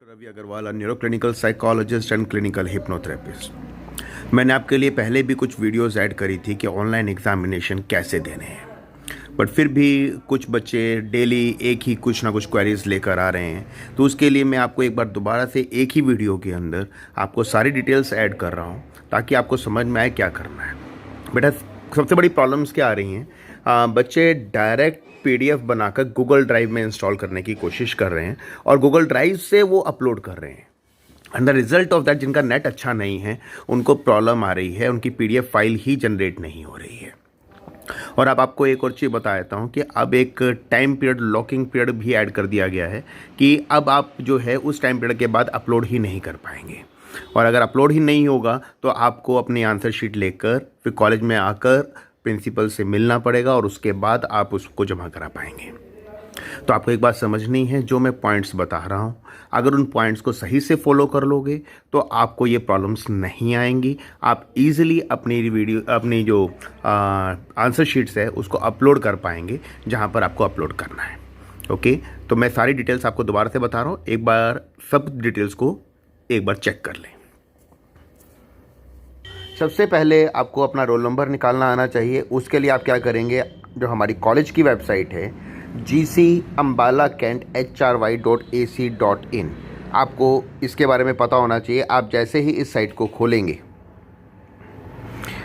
Ravi Agrawal, neuro clinical psychologist and clinical hypnotherapist. मैंने आपके लिए पहले भी कुछ वीडियोस ऐड करी थी कि ऑनलाइन एग्जामिनेशन कैसे देने हैं, बट फिर भी कुछ बच्चे डेली एक ही कुछ ना कुछ क्वेरीज लेकर आ रहे हैं। तो उसके लिए मैं आपको एक बार दोबारा से एक ही वीडियो के अंदर आपको सारी डिटेल्स ऐड कर रहा हूँ ताकि आपको समझ में आए क्या करना है। बेटा, सबसे बड़ी प्रॉब्लम्स क्या आ रही हैं, बच्चे डायरेक्ट पीडीएफ बनाकर गूगल ड्राइव में इंस्टॉल करने की कोशिश कर रहे हैं और गूगल ड्राइव से वो अपलोड कर रहे हैं। And the result of that, जिनका नेट अच्छा नहीं है उनको प्रॉब्लम आ रही है, उनकी पीडीएफ फाइल ही जनरेट नहीं हो रही है। और अब आपको एक और चीज़ बता देता हूँ कि अब एक टाइम पीरियड, लॉकिंग पीरियड भी ऐड कर दिया गया है कि अब आप जो है उस टाइम पीरियड के बाद अपलोड ही नहीं कर पाएंगे। और अगर अपलोड ही नहीं होगा तो आपको अपनी आंसर शीट लेकर फिर कॉलेज में आकर प्रिंसिपल से मिलना पड़ेगा और उसके बाद आप उसको जमा करा पाएंगे। तो आपको एक बात समझनी है, जो मैं पॉइंट्स बता रहा हूँ अगर उन पॉइंट्स को सही से फॉलो कर लोगे तो आपको ये प्रॉब्लम्स नहीं आएंगी। आप इजीली अपनी जो आंसर शीट्स है उसको अपलोड कर पाएंगे जहाँ पर आपको अपलोड करना है। ओके, तो मैं सारी डिटेल्स आपको दोबारा से बता रहा हूँ, एक बार सब डिटेल्स को एक बार चेक कर लें। सबसे पहले आपको अपना रोल नंबर निकालना आना चाहिए। उसके लिए आप क्या करेंगे, जो हमारी कॉलेज की वेबसाइट है gcambalakent.hy.ac.in, आपको इसके बारे में पता होना चाहिए। आप जैसे ही इस साइट को खोलेंगे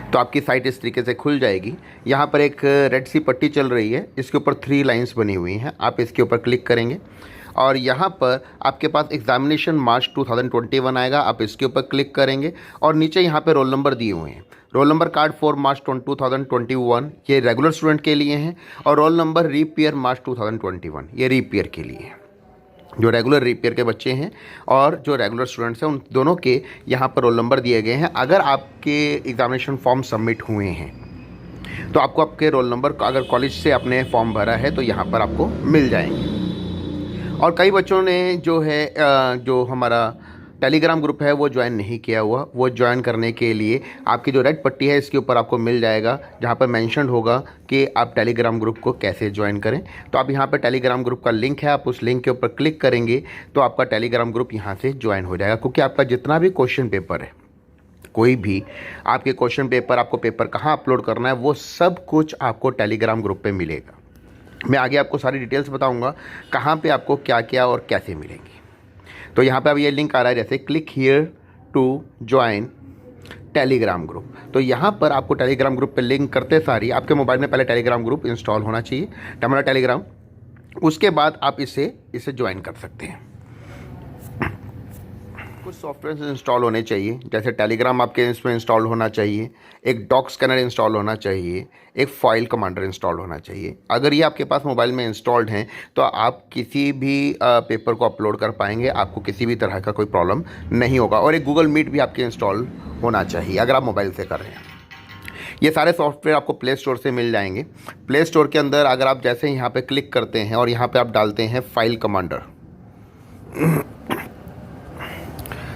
तो आपकी साइट इस तरीके से खुल जाएगी। यहाँ पर एक रेड सी पट्टी चल रही है, इसके ऊपर 3 लाइंस बनी हुई हैं। आप इसके ऊपर क्लिक करेंगे और यहाँ पर आपके पास एग्जामिनेशन मार्च 2021 आएगा। आप इसके ऊपर क्लिक करेंगे और नीचे यहाँ पे रोल नंबर दिए हुए हैं। Roll number card for March 2021 ये रेगुलर स्टूडेंट के लिए हैं और roll number reap year March 2021 ये रीप ईयर के लिए है। जो रेगुलर रीप ईयर के बच्चे हैं और जो रेगुलर स्टूडेंट्स हैं उन दोनों के यहाँ पर रोल नंबर दिए गए हैं। अगर आपके एग्जामिनेशन फॉर्म सबमिट हुए हैं तो आपको आपके रोल नंबर, अगर कॉलेज से आपने फॉर्म भरा है तो यहाँ पर आपको मिल जाएंगे। और कई बच्चों ने जो है जो हमारा टेलीग्राम ग्रुप है वो ज्वाइन नहीं किया हुआ। वो ज्वाइन करने के लिए आपकी जो रेड पट्टी है इसके ऊपर आपको मिल जाएगा, जहाँ पर मेंशन होगा कि आप टेलीग्राम ग्रुप को कैसे ज्वाइन करें। तो आप यहाँ पर टेलीग्राम ग्रुप का लिंक है, आप उस लिंक के ऊपर क्लिक करेंगे तो आपका टेलीग्राम ग्रुप यहाँ से ज्वाइन हो जाएगा। क्योंकि आपका जितना भी क्वेश्चन पेपर है, कोई भी आपके क्वेश्चन पेपर, आपको पेपर कहाँ अपलोड करना है, वो सब कुछ आपको टेलीग्राम ग्रुप पर मिलेगा। मैं आगे आपको सारी डिटेल्स बताऊंगा कहाँ पे आपको क्या क्या और कैसे मिलेंगी। तो यहाँ पे अब ये लिंक आ रहा है, जैसे click here to join Telegram group. तो यहाँ पर आपको टेलीग्राम ग्रुप पे लिंक करते सारी आपके मोबाइल में पहले टेलीग्राम ग्रुप इंस्टॉल होना चाहिए, हमारा टेलीग्राम। उसके बाद आप इसे ज्वाइन कर सकते हैं। कुछ सॉफ्टवेयर इंस्टॉल होने चाहिए, जैसे टेलीग्राम आपके इसमें इंस्टॉल होना चाहिए, एक डॉक स्कैनर इंस्टॉल होना चाहिए, एक फाइल कमांडर इंस्टॉल होना चाहिए। अगर ये आपके पास मोबाइल में इंस्टॉल्ड हैं तो आप किसी भी पेपर को अपलोड कर पाएंगे, आपको किसी भी तरह का कोई प्रॉब्लम नहीं होगा। और एक गूगल मीट भी आपके इंस्टॉल होना चाहिए अगर आप मोबाइल से कर रहे हैं। ये सारे सॉफ्टवेयर आपको प्ले स्टोर से मिल जाएंगे। प्ले स्टोर के अंदर अगर आप जैसे यहाँ पर क्लिक करते हैं और यहाँ पर आप डालते हैं फाइल कमांडर,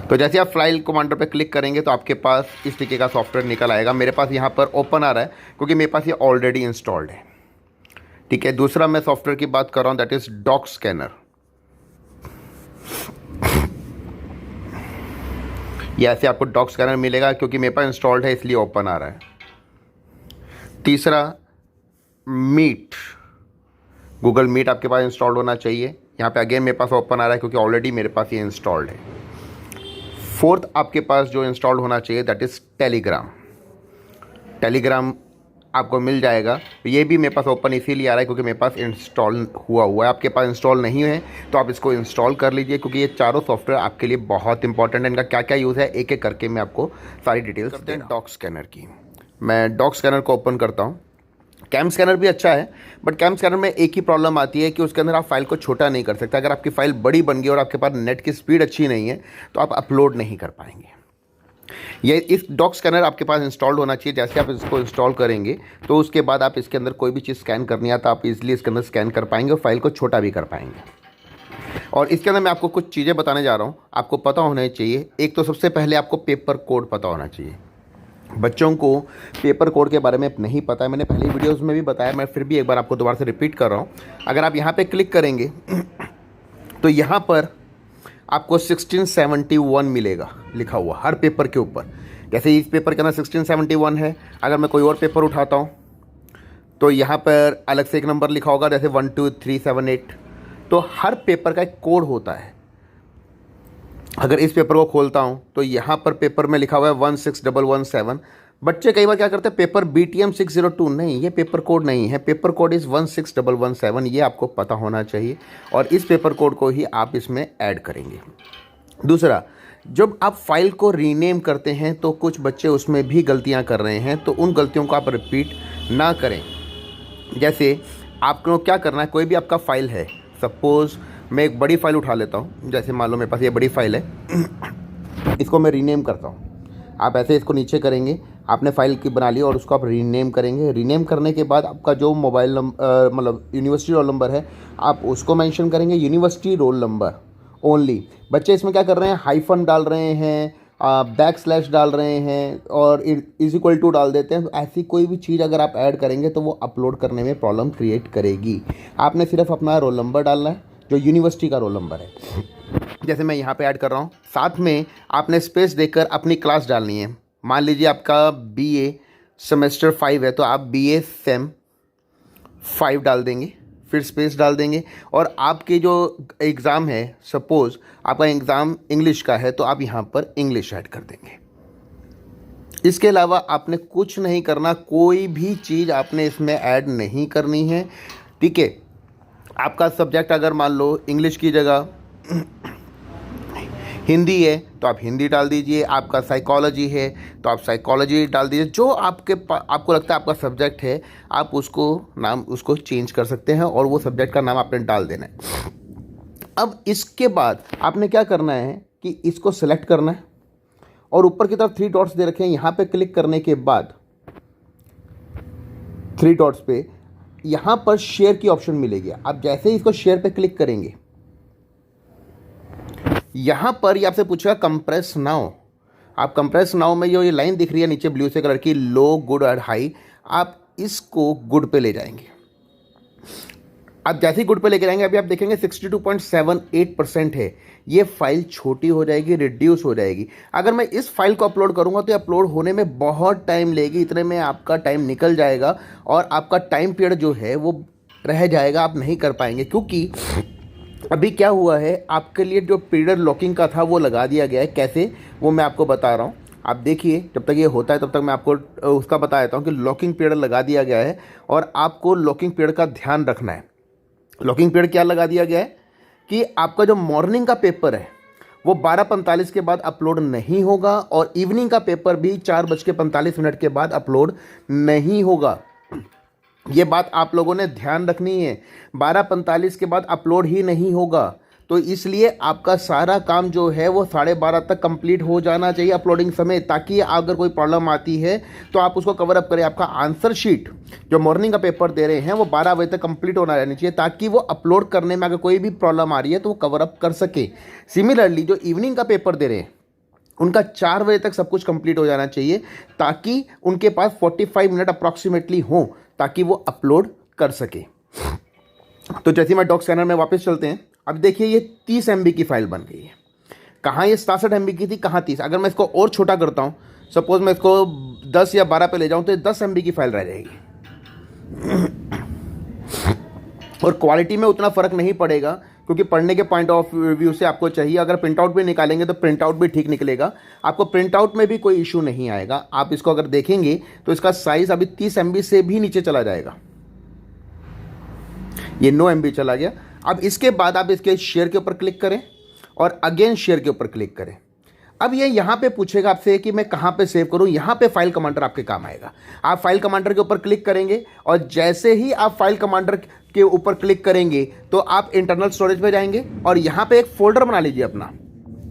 तो जैसे आप फाइल कमांडर पे क्लिक करेंगे तो आपके पास इस तरीके का सॉफ्टवेयर निकल आएगा। मेरे पास यहाँ पर ओपन आ रहा है क्योंकि मेरे पास ये ऑलरेडी इंस्टॉल्ड है। ठीक है, दूसरा मैं सॉफ्टवेयर की बात कर रहा हूँ, दैट इज डॉक स्कैनर। ये ऐसे आपको डॉक स्कैनर मिलेगा, क्योंकि मेरे पास इंस्टॉल्ड है इसलिए ओपन आ रहा है। तीसरा मीट, गूगल मीट आपके पास इंस्टॉल्ड होना चाहिए। यहाँ पे अगेन मेरे पास ओपन आ रहा है क्योंकि ऑलरेडी मेरे पास ये इंस्टॉल्ड है। फोर्थ आपके पास जो इंस्टॉल्ड होना चाहिए दैट इज़ टेलीग्राम। टेलीग्राम आपको मिल जाएगा। ये भी मेरे पास ओपन इसीलिए आ रहा है क्योंकि मेरे पास इंस्टॉल हुआ है। आपके पास इंस्टॉल नहीं है तो आप इसको इंस्टॉल कर लीजिए, क्योंकि ये चारों सॉफ्टवेयर आपके लिए बहुत इंपॉर्टेंट है। इनका क्या क्या यूज़ है एक एक करके मैं आपको सारी डिटेल्स देते हैं। डॉक स्कैनर की मैं डॉक स्कैनर को ओपन करता हूँ। कैम स्कैनर भी अच्छा है, बट कैम स्कैनर में एक ही प्रॉब्लम आती है कि उसके अंदर आप फाइल को छोटा नहीं कर सकते। अगर आपकी फ़ाइल बड़ी बन गई और आपके पास नेट की स्पीड अच्छी नहीं है तो आप अपलोड नहीं कर पाएंगे। ये इस डॉक स्कैनर आपके पास इंस्टॉल्ड होना चाहिए। जैसे आप इसको इंस्टॉल करेंगे तो उसके बाद आप इसके अंदर कोई भी चीज़ स्कैन करनी है तो आप इजीली इसके अंदर स्कैन कर पाएंगे और फाइल को छोटा भी कर पाएंगे। और इसके अंदर मैं आपको कुछ चीज़ें बताने जा रहा हूँ, आपको पता होना चाहिए। एक तो सबसे पहले आपको पेपर कोड पता होना चाहिए। बच्चों को पेपर कोड के बारे में नहीं पता है, मैंने पहले वीडियोस में भी बताया, मैं फिर भी एक बार आपको दोबारा से रिपीट कर रहा हूँ। अगर आप यहाँ पे क्लिक करेंगे तो यहाँ पर आपको 1671 मिलेगा लिखा हुआ हर पेपर के ऊपर। जैसे इस पेपर के अंदर 1671 है, अगर मैं कोई और पेपर उठाता हूँ तो यहाँ पर अलग से एक नंबर लिखा होगा, जैसे 12378। तो हर पेपर का एक कोड होता है। अगर इस पेपर को खोलता हूँ तो यहाँ पर पेपर में लिखा हुआ है 16117। बच्चे कई बार क्या करते हैं, पेपर BTM 602, नहीं, ये पेपर कोड नहीं है, पेपर कोड इज़ 16117। ये आपको पता होना चाहिए और इस पेपर कोड को ही आप इसमें ऐड करेंगे। दूसरा, जब आप फाइल को रीनेम करते हैं तो कुछ बच्चे उसमें भी गलतियां कर रहे हैं, तो उन गलतियों को आप रिपीट ना करें। जैसे आपको क्या करना है, कोई भी आपका फाइल है, सपोज़ मैं एक बड़ी फाइल उठा लेता हूँ, जैसे मान लो मेरे पास ये बड़ी फाइल है, इसको मैं रीनेम करता हूँ। आप ऐसे इसको नीचे करेंगे, आपने फाइल की बना ली और उसको आप रीनेम करेंगे। रीनेम करने के बाद आपका जो मोबाइल नंबर मतलब यूनिवर्सिटी रोल नंबर है, आप उसको मेंशन करेंगे, यूनिवर्सिटी रोल नंबर ओनली। बच्चे इसमें क्या कर रहे हैं, हाइफन डाल रहे हैं, बैक स्लैश डाल रहे हैं और इज इक्वल टू डाल देते हैं। तो ऐसी कोई भी चीज़ अगर आप ऐड करेंगे तो वो अपलोड करने में प्रॉब्लम क्रिएट करेगी। आपने सिर्फ अपना रोल नंबर डालना है, जो यूनिवर्सिटी का रोल नंबर है। जैसे मैं यहाँ पे ऐड कर रहा हूँ, साथ में आपने स्पेस देकर अपनी क्लास डालनी है। मान लीजिए आपका BA सेमेस्टर 5 है, तो आप BA सेम 5 डाल देंगे, फिर स्पेस डाल देंगे। और आपके जो एग्ज़ाम है, सपोज़ आपका एग्ज़ाम इंग्लिश का है, तो आप यहाँ पर इंग्लिश ऐड कर देंगे। इसके अलावा आपने कुछ नहीं करना, कोई भी चीज़ आपने इसमें ऐड नहीं करनी है, ठीक है। आपका सब्जेक्ट अगर मान लो इंग्लिश की जगह हिंदी है तो आप हिंदी डाल दीजिए, आपका साइकोलॉजी है तो आप साइकोलॉजी डाल दीजिए। जो आपको लगता है आपका सब्जेक्ट है, आप उसको नाम उसको चेंज कर सकते हैं और वो सब्जेक्ट का नाम आपने डाल देना है। अब इसके बाद आपने क्या करना है कि इसको सेलेक्ट करना है और ऊपर की तरफ 3 डॉट्स दे रखे हैं, यहाँ पे क्लिक करने के बाद 3 डॉट्स पे यहाँ पर शेयर की ऑप्शन मिलेगी। आप जैसे ही इसको शेयर पे क्लिक करेंगे, यहाँ पर ये आपसे पूछेगा कंप्रेस नाउ। आप कंप्रेस नाउ में जो ये लाइन दिख रही है नीचे ब्लू से कलर की, लो, गुड और हाई, आप इसको गुड पे ले जाएंगे। आप जैसे ही गुड पे लेके जाएंगे, अभी आप देखेंगे 62.78% है। ये फाइल छोटी हो जाएगी, रिड्यूस हो जाएगी। अगर मैं इस फाइल को अपलोड करूंगा तो अपलोड होने में बहुत टाइम लेगी, इतने में आपका टाइम निकल जाएगा और आपका टाइम पीरियड जो है वो रह जाएगा, आप नहीं कर पाएंगे। क्योंकि अभी क्या हुआ है, आपके लिए जो पीरियड लॉकिंग का था वो लगा दिया गया है। कैसे, वो मैं आपको बता रहा हूँ, आप देखिए। जब तक ये होता है तब तक मैं आपको उसका बता देता हूँ कि लॉकिंग पीरियड लगा दिया गया है और आपको लॉकिंग पीरियड का ध्यान रखना है। लॉकिंग पीरियड क्या लगा दिया गया है कि आपका जो मॉर्निंग का पेपर है वो 12:45 के बाद अपलोड नहीं होगा और इवनिंग का पेपर भी 4:45 के बाद अपलोड नहीं होगा। ये बात आप लोगों ने ध्यान रखनी है, 12:45 के बाद अपलोड ही नहीं होगा। तो इसलिए आपका सारा काम जो है वो 12:30 तक कंप्लीट हो जाना चाहिए अपलोडिंग समय, ताकि अगर कोई प्रॉब्लम आती है तो आप उसको कवर अप करें। आपका आंसर शीट जो मॉर्निंग का पेपर दे रहे हैं वो 12 बजे तक कंप्लीट होना रहनी चाहिए, ताकि वो अपलोड करने में अगर कोई भी प्रॉब्लम आ रही है तो वो कवर अप कर सके। सिमिलरली जो इवनिंग का पेपर दे रहे हैं उनका 4 बजे तक सब कुछ कंप्लीट हो जाना चाहिए, ताकि उनके पास 45 मिनट अप्रॉक्सीमेटली हो, ताकि वो अपलोड कर सके। तो जैसे मैं डॉक स्कैनर में वापस चलते हैं, अब देखिए ये 30 MB की फाइल बन गई है। कहाँ ये 67 MB की थी, कहाँ 30। अगर मैं इसको और छोटा करता हूँ, सपोज मैं इसको 10 या 12 पे ले जाऊँ तो ये 10 MB की फाइल रह जाएगी और क्वालिटी में उतना फ़र्क नहीं पड़ेगा, क्योंकि पढ़ने के पॉइंट ऑफ व्यू से आपको चाहिए। अगर प्रिंट आउट भी निकालेंगे तो प्रिंट आउट भी ठीक निकलेगा, आपको प्रिंट आउट में भी कोई इशू नहीं आएगा। आप इसको अगर देखेंगे तो इसका साइज़ अभी 30 MB से भी नीचे चला जाएगा, ये 9 MB चला गया। अब इसके बाद आप इसके शेयर के ऊपर क्लिक करें और अगेन शेयर के ऊपर क्लिक करें। अब ये यहाँ पे पूछेगा आपसे कि मैं कहाँ पे सेव करूँ, यहाँ पे फाइल कमांडर आपके काम आएगा। आप फाइल कमांडर के ऊपर क्लिक करेंगे और जैसे ही आप फाइल कमांडर के ऊपर क्लिक करेंगे तो आप इंटरनल स्टोरेज पे जाएंगे और यहाँ पे एक फोल्डर बना लीजिए अपना।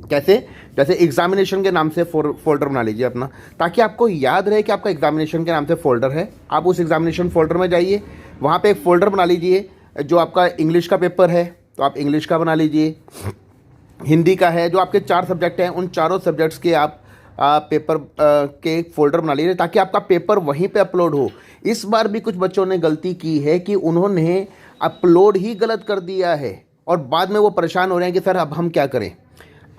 कैसे, जैसे एग्जामिनेशन के नाम से फोल्डर बना लीजिए अपना, ताकि आपको याद रहे कि आपका एग्जामिनेशन के नाम से फोल्डर है। आप उस एग्जामिनेशन फोल्डर में जाइए, वहाँ पे एक फोल्डर बना लीजिए। जो आपका इंग्लिश का पेपर है तो आप इंग्लिश का बना लीजिए, हिंदी का है, जो आपके 4 सब्जेक्ट हैं उन चारों सब्जेक्ट्स के आप पेपर के एक फोल्डर बना लीजिए, ताकि आपका पेपर वहीं पे अपलोड हो। इस बार भी कुछ बच्चों ने गलती की है कि उन्होंने अपलोड ही गलत कर दिया है और बाद में वो परेशान हो रहे हैं कि सर अब हम क्या करें।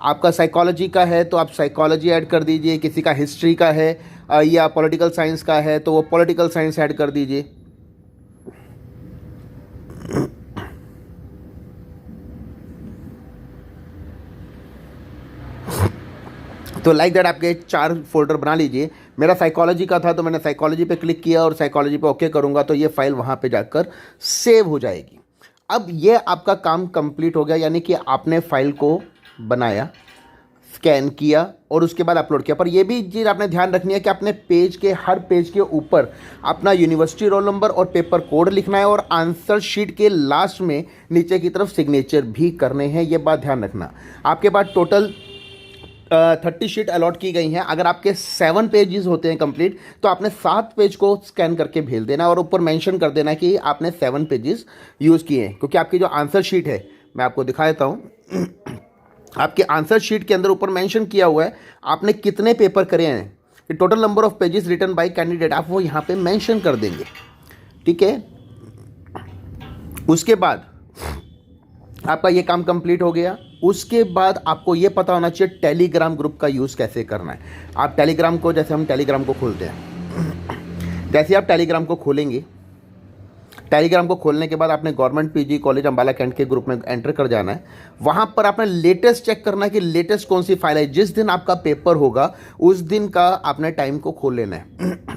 आपका साइकोलॉजी का है तो आप साइकोलॉजी ऐड कर दीजिए, किसी का हिस्ट्री का है या पॉलिटिकल साइंस का है तो वो पॉलिटिकल साइंस ऐड कर दीजिए। तो लाइक दैट आपके 4 फोल्डर बना लीजिए। मेरा साइकोलॉजी का था तो मैंने साइकोलॉजी पे क्लिक किया और साइकोलॉजी पे ओके करूँगा तो ये फाइल वहाँ पे जाकर सेव हो जाएगी। अब ये आपका काम कंप्लीट हो गया, यानी कि आपने फाइल को बनाया, स्कैन किया और उसके बाद अपलोड किया। पर ये भी चीज़ आपने ध्यान रखनी है कि अपने पेज के हर पेज के ऊपर अपना यूनिवर्सिटी रोल नंबर और पेपर कोड लिखना है और आंसर शीट के लास्ट में नीचे की तरफ सिग्नेचर भी करने हैं। ये बात ध्यान रखना। आपके पास टोटल 30 शीट अलॉट की गई हैं। अगर आपके 7 पेजेस होते हैं कंप्लीट तो आपने 7 पेज को स्कैन करके भेज देना और ऊपर मेंशन कर देना कि आपने 7 पेजेस यूज़ किए हैं, क्योंकि आपकी जो आंसर शीट है मैं आपको दिखा देता हूँ। आपके आंसर शीट के अंदर ऊपर मेंशन किया हुआ है आपने कितने पेपर करे हैं। Total number of pages written by candidate आप वो यहाँ पे मेंशन कर देंगे, ठीक है। उसके बाद आपका ये काम कंप्लीट हो गया। उसके बाद आपको ये पता होना चाहिए टेलीग्राम ग्रुप का यूज़ कैसे करना है। आप टेलीग्राम को, जैसे हम टेलीग्राम को खोलते हैं, जैसे आप टेलीग्राम को खोलेंगे, टेलीग्राम को खोलने के बाद आपने government PG college Ambala cantt के ग्रुप में एंटर कर जाना है। वहाँ पर आपने लेटेस्ट चेक करना है कि लेटेस्ट कौन सी फाइल है। जिस दिन आपका पेपर होगा उस दिन का आपने टाइम को खोल लेना है।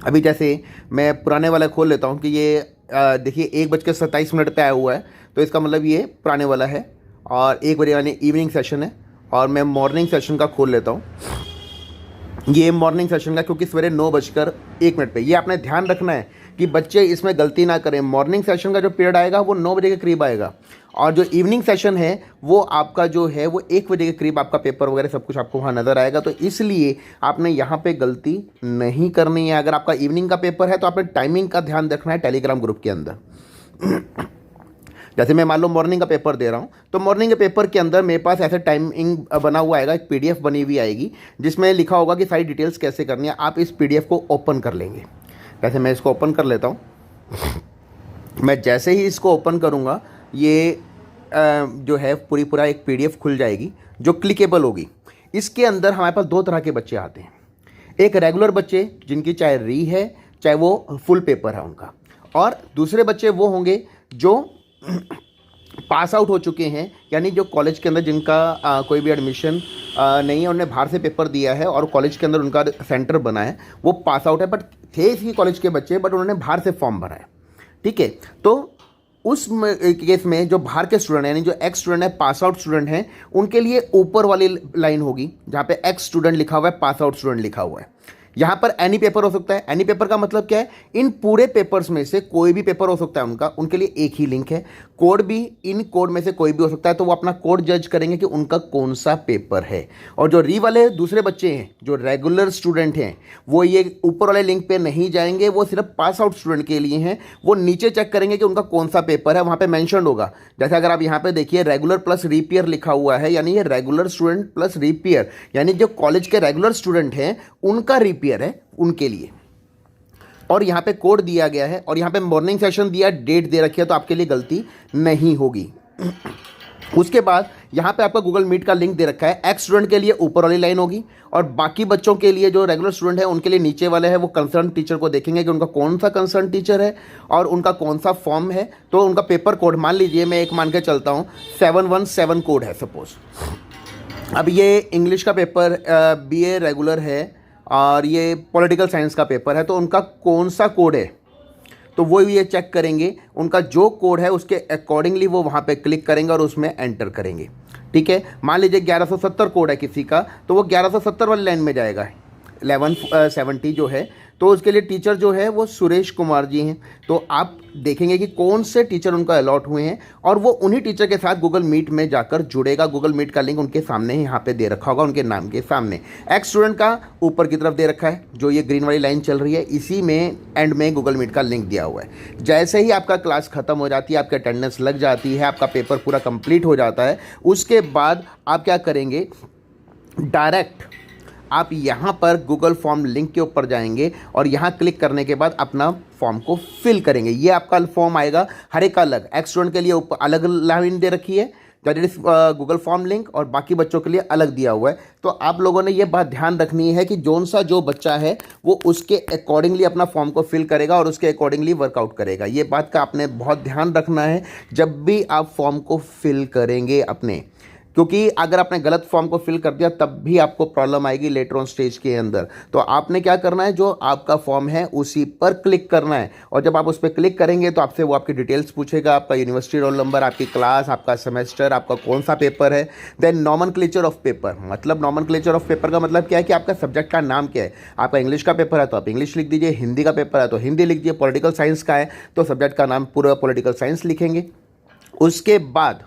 अभी जैसे मैं पुराने वाला खोल लेता हूँ कि ये देखिए 1:27 पे आया हुआ है, तो इसका मतलब ये पुराने वाला है और 1 बजे यानी इवनिंग सेशन है। और मैं मॉर्निंग सेशन का खोल लेता हूँ, ये मॉर्निंग सेशन का, क्योंकि सवेरे 9:01 पे। ये आपने ध्यान रखना है कि बच्चे इसमें गलती ना करें। मॉर्निंग सेशन का जो पीरियड आएगा वो 9 बजे के करीब आएगा और जो इवनिंग सेशन है वो आपका जो है वो 1 बजे के करीब आपका पेपर वगैरह सब कुछ आपको वहाँ नज़र आएगा। तो इसलिए आपने यहाँ पे गलती नहीं करनी है। अगर आपका इवनिंग का पेपर है तो आपने टाइमिंग का ध्यान रखना है टेलीग्राम ग्रुप के अंदर। जैसे मैं मान लो मॉर्निंग का पेपर दे रहा हूँ तो मॉर्निंग के पेपर के अंदर मेरे पास ऐसे टाइमिंग बना हुआ आएगा, एक पीडीएफ बनी हुई आएगी जिसमें लिखा होगा कि सारी डिटेल्स कैसे करनी है। आप इस पीडीएफ को ओपन कर लेंगे। वैसे मैं इसको ओपन कर लेता हूँ। मैं जैसे ही इसको ओपन करूँगा ये जो है पूरा एक पीडीएफ खुल जाएगी जो क्लिकेबल होगी। इसके अंदर हमारे पास 2 तरह के बच्चे आते हैं। एक रेगुलर बच्चे जिनकी चाहे री है चाहे वो फुल पेपर है उनका, और दूसरे बच्चे वो होंगे जो पास आउट हो चुके हैं, यानी जो कॉलेज के अंदर जिनका कोई भी एडमिशन नहीं है, उन्होंने बाहर से पेपर दिया है और कॉलेज के अंदर उनका सेंटर बना है, वो पास आउट है बट थे इसी कॉलेज के बच्चे बट उन्होंने बाहर से फॉर्म भरा है, ठीक है। तो उस केस में जो बाहर के स्टूडेंट हैं, यानी जो एक्स स्टूडेंट है, पास आउट स्टूडेंट हैं, उनके लिए ऊपर वाली लाइन होगी जहाँ पे एक्स स्टूडेंट लिखा हुआ है, पास आउट स्टूडेंट लिखा हुआ है। यहाँ पर एनी पेपर हो सकता है। एनी पेपर का मतलब क्या है, इन पूरे पेपर्स में से कोई भी पेपर हो सकता है उनका, उनके लिए एक ही लिंक है। कोड भी इन कोड में से कोई भी हो सकता है, तो वो अपना कोड जज करेंगे कि उनका कौन सा पेपर है। और जो री वाले दूसरे बच्चे हैं, जो रेगुलर स्टूडेंट हैं, वो ये ऊपर वाले लिंक पे नहीं जाएंगे, वो सिर्फ पास आउट स्टूडेंट के लिए हैं। वो नीचे चेक करेंगे कि उनका कौन सा पेपर है, वहाँ पे मेंशन होगा। जैसे अगर आप यहाँ पे देखिए रेगुलर प्लस रीपियर लिखा हुआ है, यानी ये रेगुलर स्टूडेंट प्लस रीपियर, यानी जो कॉलेज के रेगुलर स्टूडेंट हैं उनका रीपियर है उनके लिए। और यहाँ पे कोड दिया गया है और यहाँ पे मॉर्निंग सेशन दिया, डेट दे रखी है, तो आपके लिए गलती नहीं होगी। उसके बाद यहाँ पे आपका गूगल मीट का लिंक दे रखा है। एक्स स्टूडेंट के लिए ऊपर वाली लाइन होगी और बाकी बच्चों के लिए जो रेगुलर स्टूडेंट है उनके लिए नीचे वाले है। वो कंसर्न टीचर को देखेंगे कि उनका कौन सा कंसर्न टीचर है और उनका कौन सा फॉर्म है। तो उनका पेपर कोड मान लीजिए, मैं एक मान के चलता हूँ 717 कोड है सपोज। अब ये इंग्लिश का पेपर BA रेगुलर है और ये पॉलिटिकल साइंस का पेपर है, तो उनका कौन सा कोड है तो वो ये चेक करेंगे। उनका जो कोड है उसके अकॉर्डिंगली वो वहाँ पे क्लिक करेंगे और उसमें एंटर करेंगे, ठीक है। मान लीजिए 1170 कोड है किसी का, तो वो 1170 वाली लाइन में जाएगा। 1170 जो है तो उसके लिए टीचर जो है वो सुरेश कुमार जी हैं। तो आप देखेंगे कि कौन से टीचर उनका अलॉट हुए हैं और वो उन्हीं टीचर के साथ गूगल मीट में जाकर जुड़ेगा। गूगल मीट का लिंक उनके सामने ही यहाँ पे दे रखा होगा, उनके नाम के सामने। एक्स स्टूडेंट का ऊपर की तरफ दे रखा है, जो ये ग्रीन वाली लाइन चल रही है, इसी में एंड में गूगल मीट का लिंक दिया हुआ है। जैसे ही आपका क्लास खत्म हो जाती है, आपकी अटेंडेंस लग जाती है, आपका पेपर पूरा कंप्लीट हो जाता है, उसके बाद आप क्या करेंगे, डायरेक्ट आप यहाँ पर गूगल फॉर्म लिंक के ऊपर जाएंगे और यहाँ क्लिक करने के बाद अपना फॉर्म को फिल करेंगे। ये आपका फॉर्म आएगा हर एक अलग। एक्स स्टूडेंट के लिए ऊपर अलग लाइन दे रखी है, that is Google form link, और बाकी बच्चों के लिए अलग दिया हुआ है। तो आप लोगों ने ये बात ध्यान रखनी है कि जो बच्चा है वो उसके अकॉर्डिंगली अपना फॉर्म को फिल करेगा और उसके अकॉर्डिंगली वर्कआउट करेगा। ये बात का आपने बहुत ध्यान रखना है जब भी आप फॉर्म को फिल करेंगे अपने, क्योंकि अगर आपने गलत फॉर्म को फिल कर दिया तब भी आपको प्रॉब्लम आएगी लेटर ऑन स्टेज के अंदर। तो आपने क्या करना है, जो आपका फॉर्म है उसी पर क्लिक करना है, और जब आप उस पर क्लिक करेंगे तो आपसे वो आपकी डिटेल्स पूछेगा, आपका यूनिवर्सिटी रोल नंबर, आपकी क्लास, आपका सेमेस्टर, आपका कौन सा पेपर है, देन नॉमेनक्लेचर ऑफ पेपर। मतलब नॉमेनक्लेचर ऑफ पेपर का मतलब क्या है कि आपका सब्जेक्ट का नाम क्या है। आपका इंग्लिश का पेपर है तो आप इंग्लिश लिख दीजिए, हिंदी का पेपर है तो हिंदी लिख दीजिए, पॉलिटिकल साइंस का है तो सब्जेक्ट का नाम पूरा पॉलिटिकल साइंस लिखेंगे। उसके बाद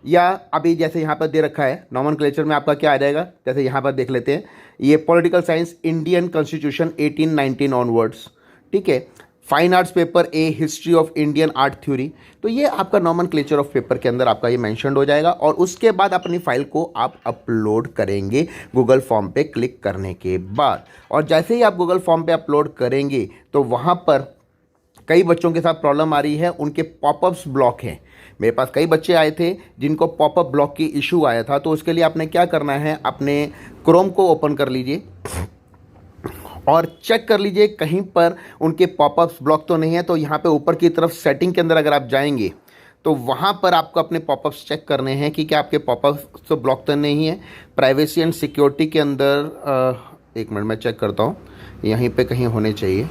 या अभी जैसे यहाँ पर दे रखा है नॉमेनक्लेचर में आपका क्या आ जाएगा, जैसे यहाँ पर देख लेते हैं, ये political science Indian constitution 1819 onwards, ठीक है। Fine arts paper A history of Indian art theory, तो ये आपका नॉमेनक्लेचर ऑफ पेपर के अंदर आपका ये मेंशन हो जाएगा। और उसके बाद अपनी फाइल को आप अपलोड करेंगे गूगल फॉर्म पे क्लिक करने के बाद। और जैसे ही आप गूगल फॉर्म पे अपलोड करेंगे तो वहाँ पर कई बच्चों के साथ प्रॉब्लम आ रही है, उनके पॉपअप्स ब्लॉक हैं। मेरे पास कई बच्चे आए थे जिनको पॉपअप ब्लॉक की इशू आया था, तो उसके लिए आपने क्या करना है, अपने क्रोम को ओपन कर लीजिए और चेक कर लीजिए कहीं पर उनके पॉपअप्स ब्लॉक तो नहीं है। तो यहाँ पे ऊपर की तरफ सेटिंग के अंदर अगर आप जाएंगे तो वहाँ पर आपको अपने पॉपअप्स चेक करने हैं कि क्या आपके पॉपअप्स तो ब्लॉक तो नहीं है। प्राइवेसी एंड सिक्योरिटी के अंदर एक मिनट मैं चेक करता हूँ, यहीं पे कहीं होने चाहिए।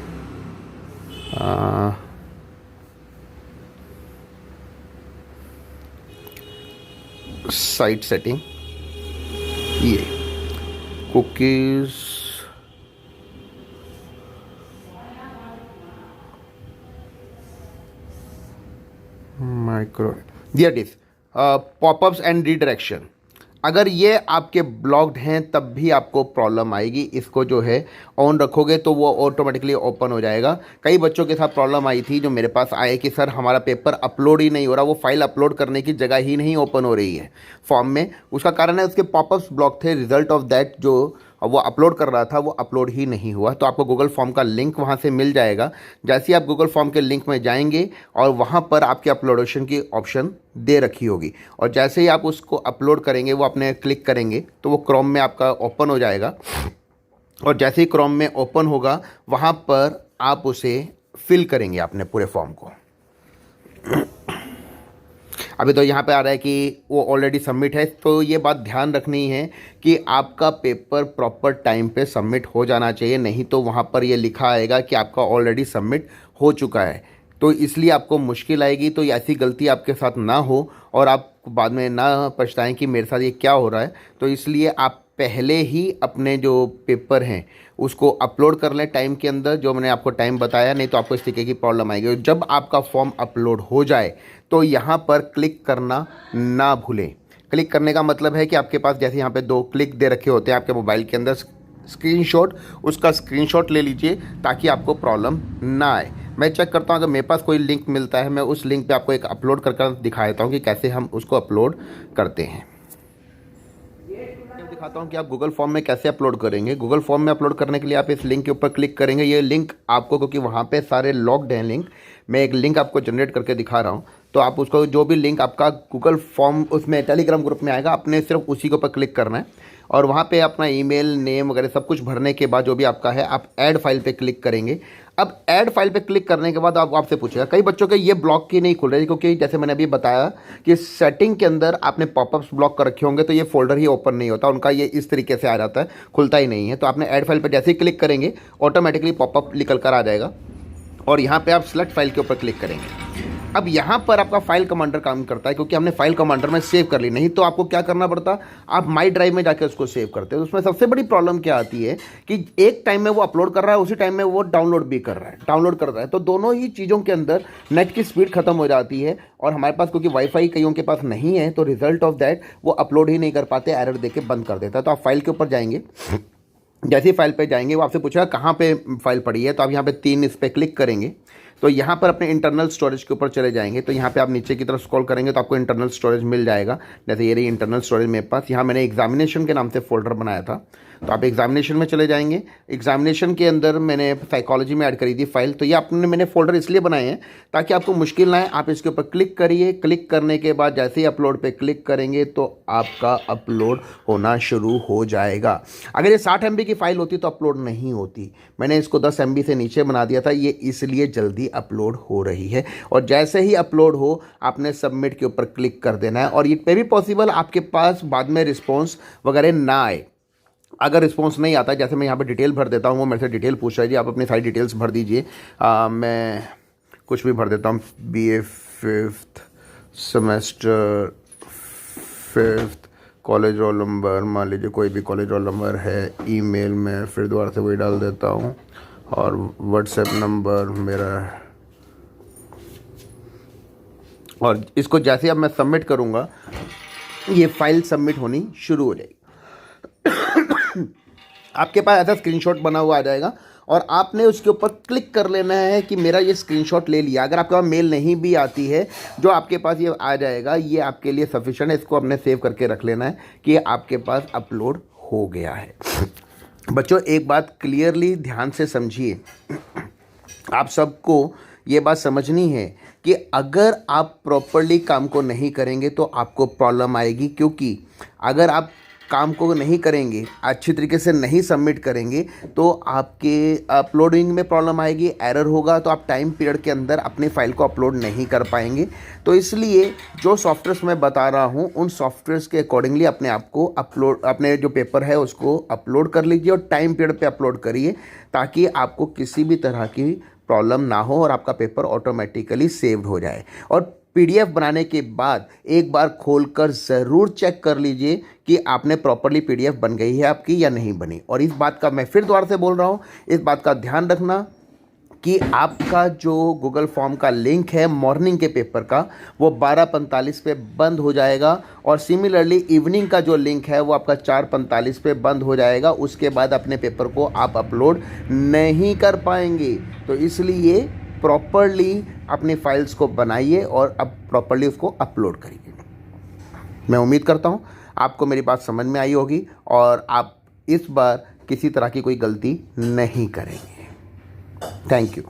साइट सेटिंग, ये cookies, micro, there it is popups and redirection. अगर ये आपके ब्लॉक्ड हैं तब भी आपको प्रॉब्लम आएगी। इसको जो है ऑन रखोगे तो वो ऑटोमेटिकली ओपन हो जाएगा। कई बच्चों के साथ प्रॉब्लम आई थी जो मेरे पास आए कि सर हमारा पेपर अपलोड ही नहीं हो रहा, वो फाइल अपलोड करने की जगह ही नहीं ओपन हो रही है फॉर्म में। उसका कारण है उसके पॉपअप्स ब्लॉक थे, रिजल्ट ऑफ दैट जो वो अपलोड कर रहा था वो अपलोड ही नहीं हुआ। तो आपको गूगल फॉर्म का लिंक वहाँ से मिल जाएगा। जैसे ही आप गूगल फॉर्म के लिंक में जाएंगे और वहाँ पर आपके अपलोडेशन की ऑप्शन दे रखी होगी, और जैसे ही आप उसको अपलोड करेंगे वो अपने क्लिक करेंगे तो वो क्रोम में आपका ओपन हो जाएगा। और जैसे ही क्रोम में ओपन होगा वहाँ पर आप उसे फिल करेंगे अपने पूरे फॉर्म को। अभी तो यहाँ पे आ रहा है कि वो ऑलरेडी सबमिट है, तो ये बात ध्यान रखनी है कि आपका पेपर प्रॉपर टाइम पे सबमिट हो जाना चाहिए, नहीं तो वहाँ पर ये लिखा आएगा कि आपका ऑलरेडी सबमिट हो चुका है। तो इसलिए आपको मुश्किल आएगी। तो ऐसी गलती आपके साथ ना हो और आप बाद में ना पछताएं कि मेरे साथ ये क्या हो रहा है। तो इसलिए आप पहले ही अपने जो पेपर हैं उसको अपलोड कर लें टाइम के अंदर, जो मैंने आपको टाइम बताया, नहीं तो आपको इस तरीके की प्रॉब्लम आएगी। जब आपका फॉर्म अपलोड हो जाए तो यहाँ पर क्लिक करना ना भूलें। क्लिक करने का मतलब है कि आपके पास जैसे यहाँ पे 2 क्लिक दे रखे होते हैं आपके मोबाइल के अंदर, स्क्रीनशॉट, उसका स्क्रीनशॉट ले लीजिए ताकि आपको प्रॉब्लम ना आए। मैं चेक करता हूँ अगर मेरे पास कोई लिंक मिलता है, मैं उस लिंक पे आपको एक अपलोड कर दिखा देता हूँ कि कैसे हम उसको अपलोड करते हैं। दिखाता हूँ कि आप गूगल फॉर्म में कैसे अपलोड करेंगे। गूगल फॉर्म में अपलोड करने के लिए आप इस लिंक के ऊपर क्लिक करेंगे। ये लिंक आपको, क्योंकि वहाँ पे सारे लॉक्ड हैं लिंक, मैं एक लिंक आपको जनरेट करके दिखा रहा हूँ। तो आप उसको, जो भी लिंक आपका गूगल फॉर्म उसमें टेलीग्राम ग्रुप में आएगा, आपने सिर्फ उसी के ऊपर क्लिक करना है और वहाँ पे अपना ईमेल, नेम वगैरह सब कुछ भरने के बाद जो भी आपका है आप ऐड फाइल पे क्लिक करेंगे। अब ऐड फाइल पे क्लिक करने के बाद आपसे पूछेगा, कई बच्चों के ये ब्लॉक की नहीं खुल रहे क्योंकि जैसे मैंने अभी बताया कि सेटिंग के अंदर आपने पॉपअप्स ब्लॉक कर रखे होंगे तो ये फोल्डर ही ओपन नहीं होता उनका, ये इस तरीके से आ जाता है, खुलता ही नहीं है। तो आपने ऐड फाइल पर जैसे ही क्लिक करेंगे ऑटोमेटिकली पॉपअप निकल कर आ जाएगा और यहाँ पर आप सेलेक्ट फाइल के ऊपर क्लिक करेंगे। अब यहाँ पर आपका फाइल कमांडर काम करता है क्योंकि हमने फाइल कमांडर में सेव कर ली, नहीं तो आपको क्या करना पड़ता, आप माई ड्राइव में जाकर उसको सेव करते हो। उसमें सबसे बड़ी प्रॉब्लम क्या आती है कि एक टाइम में वो अपलोड कर रहा है, उसी टाइम में वो डाउनलोड भी कर रहा है, डाउनलोड कर रहा है, तो दोनों ही चीज़ों के अंदर नेट की स्पीड खत्म हो जाती है। और हमारे पास क्योंकि वाईफाई कईयों के पास नहीं है तो रिजल्ट ऑफ दैट वो अपलोड ही नहीं कर पाते, एरर देके बंद कर देता है। तो आप फाइल के ऊपर जाएंगे, जैसे ही फाइल पे जाएंगे वो आपसे पूछेगा कहाँ पे फाइल पड़ी है, तो आप यहाँ पे 3 इस पर क्लिक करेंगे तो यहाँ पर अपने इंटरनल स्टोरेज के ऊपर चले जाएंगे। तो यहाँ पे आप नीचे की तरफ स्क्रॉल करेंगे तो आपको इंटरनल स्टोरेज मिल जाएगा। जैसे ये रही इंटरनल स्टोरेज मेरे पास, यहाँ मैंने एग्जामिनेशन के नाम से फोल्डर बनाया था तो आप एग्जामिनेशन में चले जाएंगे। एग्जामिनेशन के अंदर मैंने साइकोलॉजी में ऐड करी थी फाइल, तो ये मैंने फोल्डर इसलिए बनाए हैं ताकि आपको मुश्किल ना आए। आप इसके ऊपर क्लिक करिए, क्लिक करने के बाद जैसे ही अपलोड पे क्लिक करेंगे तो आपका अपलोड होना शुरू हो जाएगा। अगर ये 60 MB की फाइल होती तो अपलोड नहीं होती, मैंने इसको 10 MB से नीचे बना दिया था, ये इसलिए जल्दी अपलोड हो रही है। और जैसे ही अपलोड हो आपने सबमिट के ऊपर क्लिक कर देना है। और ये पे भी पॉसिबल आपके पास बाद में रिस्पॉन्स वगैरह ना आए। अगर रिस्पॉन्स नहीं आता, जैसे मैं यहाँ पे डिटेल भर देता हूँ, वो मेरे से डिटेल पूछ रहा है जी, आप अपनी सारी डिटेल्स भर दीजिए। मैं कुछ भी भर देता हूँ, BA 5th semester 5th, college roll number, मान लीजिए कोई भी कॉलेज रोल नंबर है, ईमेल में फिर दोबारा से वही डाल देता हूँ, और व्हाट्सएप नंबर मेरा। और इसको जैसे अब मैं सबमिट करूँगा ये फाइल सबमिट होनी शुरू हो जाएगी। आपके पास ऐसा स्क्रीनशॉट बना हुआ आ जाएगा और आपने उसके ऊपर क्लिक कर लेना है कि मेरा ये स्क्रीनशॉट ले लिया। अगर आपके पास मेल नहीं भी आती है, जो आपके पास ये आ जाएगा, ये आपके लिए सफिशिएंट है। इसको अपने सेव करके रख लेना है कि आपके पास अपलोड हो गया है। बच्चों एक बात क्लियरली ध्यान से समझिए, आप सबको ये बात समझनी है कि अगर आप प्रॉपरली काम को नहीं करेंगे तो आपको प्रॉब्लम आएगी। क्योंकि अगर आप काम को नहीं करेंगे, अच्छी तरीके से नहीं सबमिट करेंगे, तो आपके अपलोडिंग में प्रॉब्लम आएगी, एरर होगा, तो आप टाइम पीरियड के अंदर अपनी फ़ाइल को अपलोड नहीं कर पाएंगे। तो इसलिए जो सॉफ्टवेयर्स मैं बता रहा हूँ उन सॉफ्टवेयर्स के अकॉर्डिंगली अपने आप को अपलोड, अपने जो पेपर है उसको अपलोड कर लीजिए और टाइम पीरियड पे अपलोड करिए, ताकि आपको किसी भी तरह की प्रॉब्लम ना हो और आपका पेपर ऑटोमेटिकली सेव्ड हो जाए। और PDF बनाने के बाद एक बार खोलकर ज़रूर चेक कर लीजिए कि आपने प्रॉपरली PDF बन गई है आपकी या नहीं बनी। और इस बात का मैं फिर दोबारा से बोल रहा हूँ, इस बात का ध्यान रखना कि आपका जो गूगल फॉर्म का लिंक है मॉर्निंग के पेपर का, वो 12:45 पे बंद हो जाएगा। और सिमिलरली इवनिंग का जो लिंक है वो आपका 4:45 पे बंद हो जाएगा। उसके बाद अपने पेपर को आप अपलोड नहीं कर पाएंगे। तो इसलिए प्रॉपरली अपनी फाइल्स को बनाइए और अब प्रॉपरली उसको अपलोड करिए। मैं उम्मीद करता हूँ आपको मेरी बात समझ में आई होगी और आप इस बार किसी तरह की कोई गलती नहीं करेंगे। Thank you.